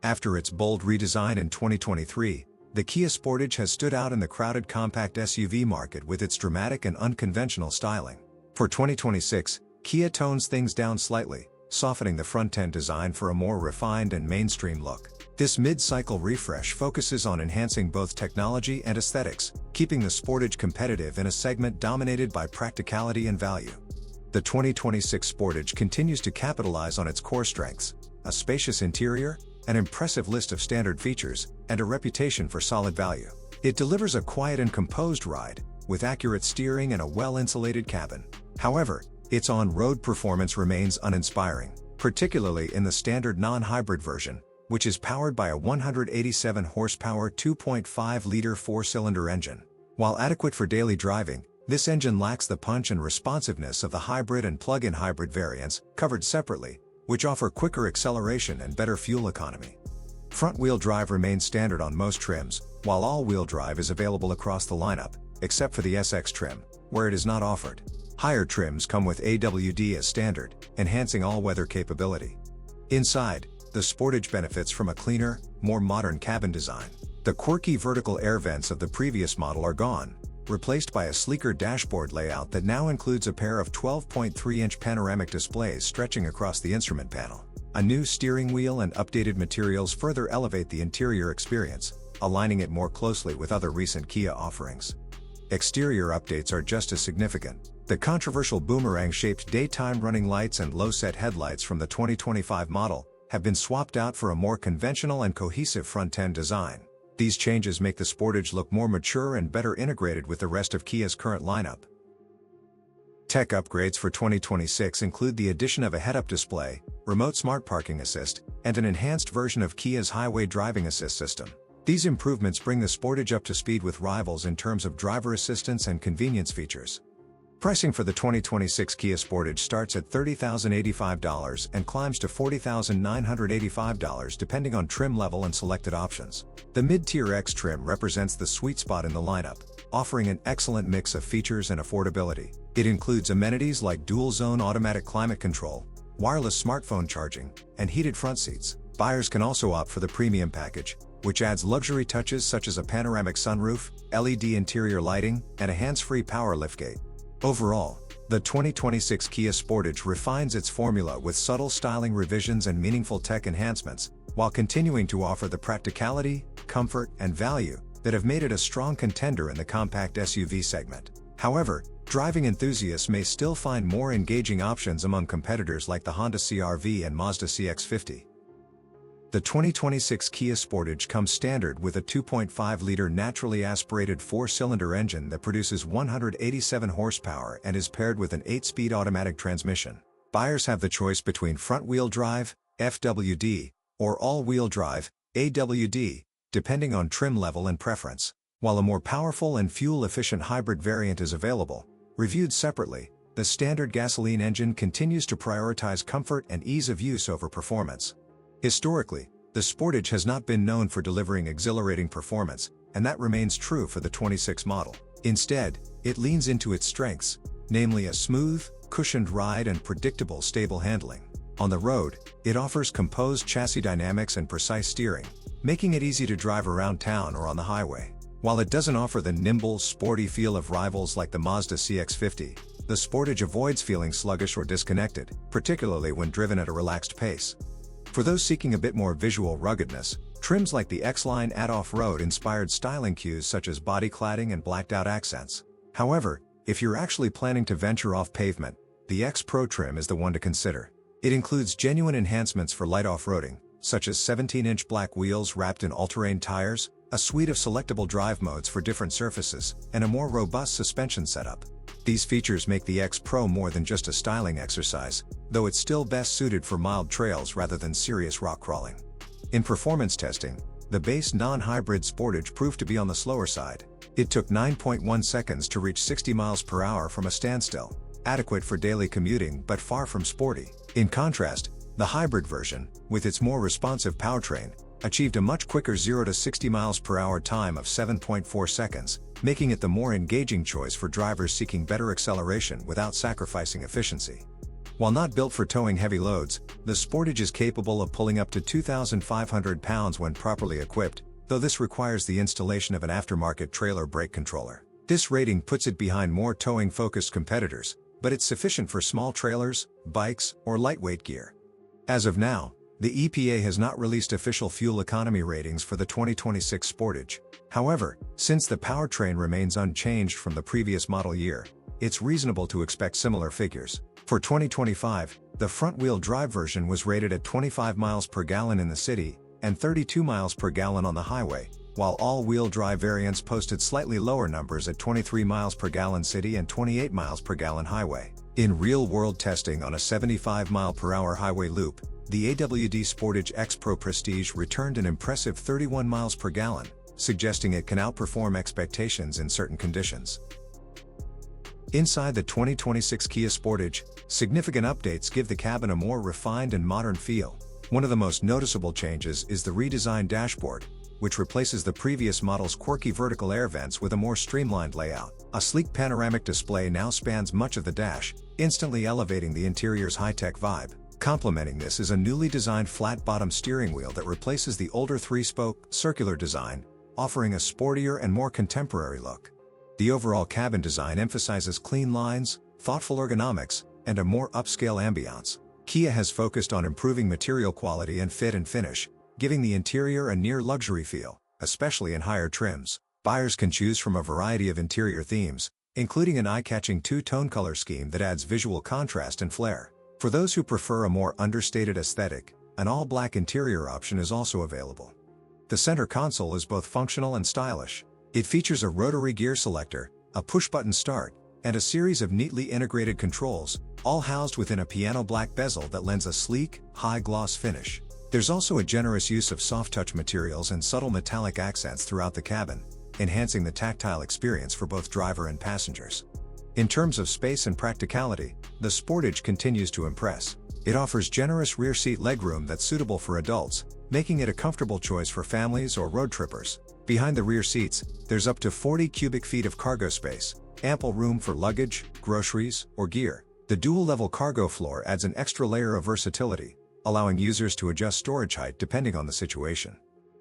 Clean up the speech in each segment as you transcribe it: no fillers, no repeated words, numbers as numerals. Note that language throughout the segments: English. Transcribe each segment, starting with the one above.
After its bold redesign in 2023, the Kia Sportage has stood out in the crowded compact SUV market with its dramatic and unconventional styling. For 2026, Kia tones things down slightly, softening the front-end design for a more refined and mainstream look. This mid-cycle refresh focuses on enhancing both technology and aesthetics, keeping the Sportage competitive in a segment dominated by practicality and value. The 2026 Sportage continues to capitalize on its core strengths: a spacious interior, an impressive list of standard features, and a reputation for solid value. It delivers a quiet and composed ride, with accurate steering and a well-insulated cabin. However, its on-road performance remains uninspiring, particularly in the standard non-hybrid version, which is powered by a 187-horsepower 2.5-liter four-cylinder engine. While adequate for daily driving, this engine lacks the punch and responsiveness of the hybrid and plug-in hybrid variants, covered separately, which offer quicker acceleration and better fuel economy. Front-wheel drive remains standard on most trims, while all-wheel drive is available across the lineup, except for the SX trim, where it is not offered. Higher trims come with AWD as standard, enhancing all-weather capability. Inside, the Sportage benefits from a cleaner, more modern cabin design. The quirky vertical air vents of the previous model are gone, replaced by a sleeker dashboard layout that now includes a pair of 12.3-inch panoramic displays stretching across the instrument panel. A new steering wheel and updated materials further elevate the interior experience, aligning it more closely with other recent Kia offerings. Exterior updates are just as significant. The controversial boomerang-shaped daytime running lights and low-set headlights from the 2025 model have been swapped out for a more conventional and cohesive front-end design. These changes make the Sportage look more mature and better integrated with the rest of Kia's current lineup. Tech upgrades for 2026 include the addition of a head-up display, remote smart parking assist, and an enhanced version of Kia's highway driving assist system. These improvements bring the Sportage up to speed with rivals in terms of driver assistance and convenience features. Pricing for the 2026 Kia Sportage starts at $30,085 and climbs to $40,985 depending on trim level and selected options. The mid-tier X trim represents the sweet spot in the lineup, offering an excellent mix of features and affordability. It includes amenities like dual-zone automatic climate control, wireless smartphone charging, and heated front seats. Buyers can also opt for the premium package, which adds luxury touches such as a panoramic sunroof, LED interior lighting, and a hands-free power liftgate. Overall, the 2026 Kia Sportage refines its formula with subtle styling revisions and meaningful tech enhancements, while continuing to offer the practicality, comfort, and value that have made it a strong contender in the compact SUV segment. However, driving enthusiasts may still find more engaging options among competitors like the Honda CR-V and Mazda CX-50. The 2026 Kia Sportage comes standard with a 2.5-liter naturally aspirated four-cylinder engine that produces 187 horsepower and is paired with an 8-speed automatic transmission. Buyers have the choice between front-wheel drive, FWD, or all-wheel drive, AWD, depending on trim level and preference. While a more powerful and fuel-efficient hybrid variant is available, reviewed separately, the standard gasoline engine continues to prioritize comfort and ease of use over performance. Historically, the Sportage has not been known for delivering exhilarating performance, and that remains true for the 26 model. Instead, it leans into its strengths, namely a smooth, cushioned ride and predictable stable handling. On the road, it offers composed chassis dynamics and precise steering, making it easy to drive around town or on the highway. While it doesn't offer the nimble, sporty feel of rivals like the Mazda CX-50, the Sportage avoids feeling sluggish or disconnected, particularly when driven at a relaxed pace. For those seeking a bit more visual ruggedness, trims like the X-Line add off-road inspired styling cues such as body cladding and blacked-out accents. However, if you're actually planning to venture off pavement, the X Pro trim is the one to consider. It includes genuine enhancements for light off-roading, such as 17-inch black wheels wrapped in all-terrain tires, a suite of selectable drive modes for different surfaces, and a more robust suspension setup. These features make the X Pro more than just a styling exercise, though it's still best suited for mild trails rather than serious rock crawling. In performance testing, the base non-hybrid Sportage proved to be on the slower side. It took 9.1 seconds to reach 60 miles per hour from a standstill, adequate for daily commuting but far from sporty. In contrast, the hybrid version, with its more responsive powertrain, achieved a much quicker 0 to 60 miles per hour time of 7.4 seconds, making it the more engaging choice for drivers seeking better acceleration without sacrificing efficiency. While not built for towing heavy loads, the Sportage is capable of pulling up to 2,500 pounds when properly equipped, though this requires the installation of an aftermarket trailer brake controller. This rating puts it behind more towing-focused competitors, but it's sufficient for small trailers, bikes, or lightweight gear. As of now, the EPA has not released official fuel economy ratings for the 2026 Sportage. However, since the powertrain remains unchanged from the previous model year, it's reasonable to expect similar figures. For 2025, the front-wheel drive version was rated at 25 miles per gallon in the city and 32 miles per gallon on the highway, while all-wheel drive variants posted slightly lower numbers at 23 miles per gallon city and 28 miles per gallon highway. In real-world testing on a 75-mile-per-hour highway loop, the AWD Sportage X Pro Prestige returned an impressive 31 miles per gallon, suggesting it can outperform expectations in certain conditions. Inside the 2026 Kia Sportage, significant updates give the cabin a more refined and modern feel. One of the most noticeable changes is the redesigned dashboard, which replaces the previous model's quirky vertical air vents with a more streamlined layout. A sleek panoramic display now spans much of the dash, instantly elevating the interior's high-tech vibe. Complementing this is a newly designed flat-bottom steering wheel that replaces the older three-spoke, circular design, offering a sportier and more contemporary look. The overall cabin design emphasizes clean lines, thoughtful ergonomics, and a more upscale ambiance. Kia has focused on improving material quality and fit and finish, giving the interior a near-luxury feel, especially in higher trims. Buyers can choose from a variety of interior themes, including an eye-catching two-tone color scheme that adds visual contrast and flair. For those who prefer a more understated aesthetic, an all-black interior option is also available. The center console is both functional and stylish. It features a rotary gear selector, a push-button start, and a series of neatly integrated controls, all housed within a piano black bezel that lends a sleek, high-gloss finish. There's also a generous use of soft-touch materials and subtle metallic accents throughout the cabin, enhancing the tactile experience for both driver and passengers. In terms of space and practicality, the Sportage continues to impress. It offers generous rear seat legroom that's suitable for adults, making it a comfortable choice for families or road trippers. Behind the rear seats, there's up to 40 cubic feet of cargo space, ample room for luggage, groceries, or gear. The dual-level cargo floor adds an extra layer of versatility, allowing users to adjust storage height depending on the situation.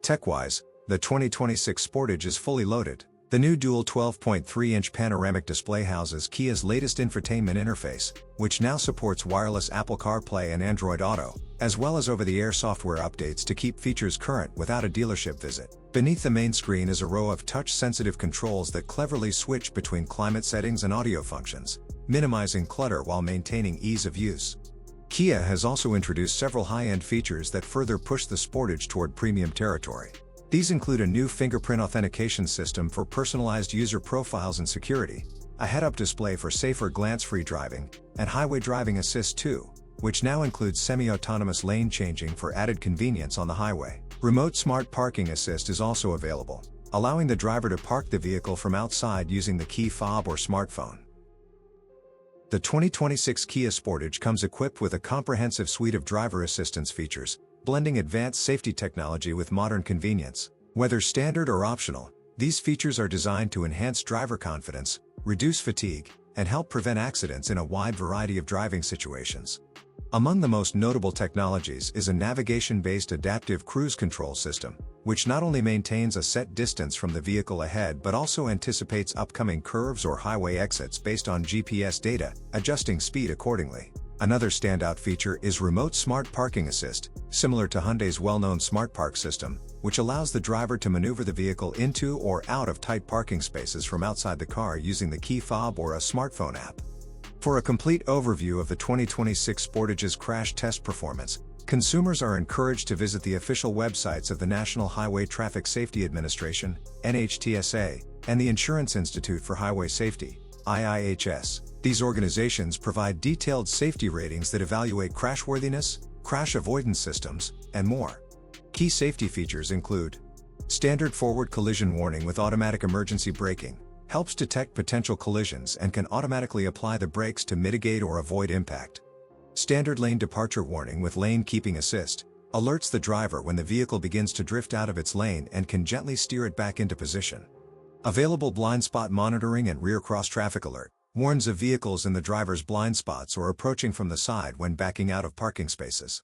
Tech-wise, the 2026 Sportage is fully loaded. The new dual 12.3-inch panoramic display houses Kia's latest infotainment interface, which now supports wireless Apple CarPlay and Android Auto, as well as over-the-air software updates to keep features current without a dealership visit. Beneath the main screen is a row of touch-sensitive controls that cleverly switch between climate settings and audio functions, minimizing clutter while maintaining ease of use. Kia has also introduced several high-end features that further push the Sportage toward premium territory. These include a new fingerprint authentication system for personalized user profiles and security, a head-up display for safer glance-free driving, and Highway Driving Assist 2, which now includes semi-autonomous lane changing for added convenience on the highway. Remote Smart Parking Assist is also available, allowing the driver to park the vehicle from outside using the key fob or smartphone. The 2026 Kia Sportage comes equipped with a comprehensive suite of driver assistance features, blending advanced safety technology with modern convenience. Whether standard or optional, these features are designed to enhance driver confidence, reduce fatigue, and help prevent accidents in a wide variety of driving situations. Among the most notable technologies is a navigation-based adaptive cruise control system, which not only maintains a set distance from the vehicle ahead but also anticipates upcoming curves or highway exits based on GPS data, adjusting speed accordingly. Another standout feature is Remote Smart Parking Assist, similar to Hyundai's well-known Smart Park system, which allows the driver to maneuver the vehicle into or out of tight parking spaces from outside the car using the key fob or a smartphone app. For a complete overview of the 2026 Sportage's crash test performance, consumers are encouraged to visit the official websites of the National Highway Traffic Safety Administration, NHTSA, and the Insurance Institute for Highway Safety, IIHS. These organizations provide detailed safety ratings that evaluate crashworthiness, crash avoidance systems, and more. Key safety features include standard forward collision warning with automatic emergency braking, helps detect potential collisions and can automatically apply the brakes to mitigate or avoid impact. Standard lane departure warning with lane keeping assist, alerts the driver when the vehicle begins to drift out of its lane and can gently steer it back into position. Available blind spot monitoring and rear cross traffic alert, warns of vehicles in the driver's blind spots or approaching from the side when backing out of parking spaces.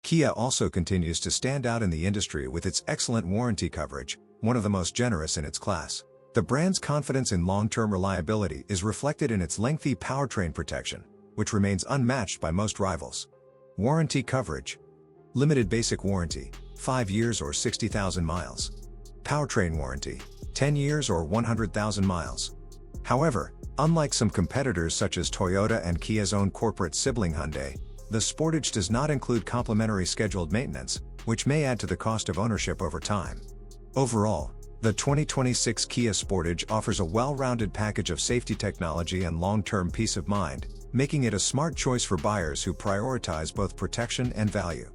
Kia also continues to stand out in the industry with its excellent warranty coverage, one of the most generous in its class. The brand's confidence in long-term reliability is reflected in its lengthy powertrain protection, which remains unmatched by most rivals. Warranty coverage. Limited basic warranty, 5 years or 60,000 miles. Powertrain warranty, 10 years or 100,000 miles. However, unlike some competitors such as Toyota and Kia's own corporate sibling Hyundai, the Sportage does not include complimentary scheduled maintenance, which may add to the cost of ownership over time. Overall, the 2026 Kia Sportage offers a well-rounded package of safety technology and long-term peace of mind, making it a smart choice for buyers who prioritize both protection and value.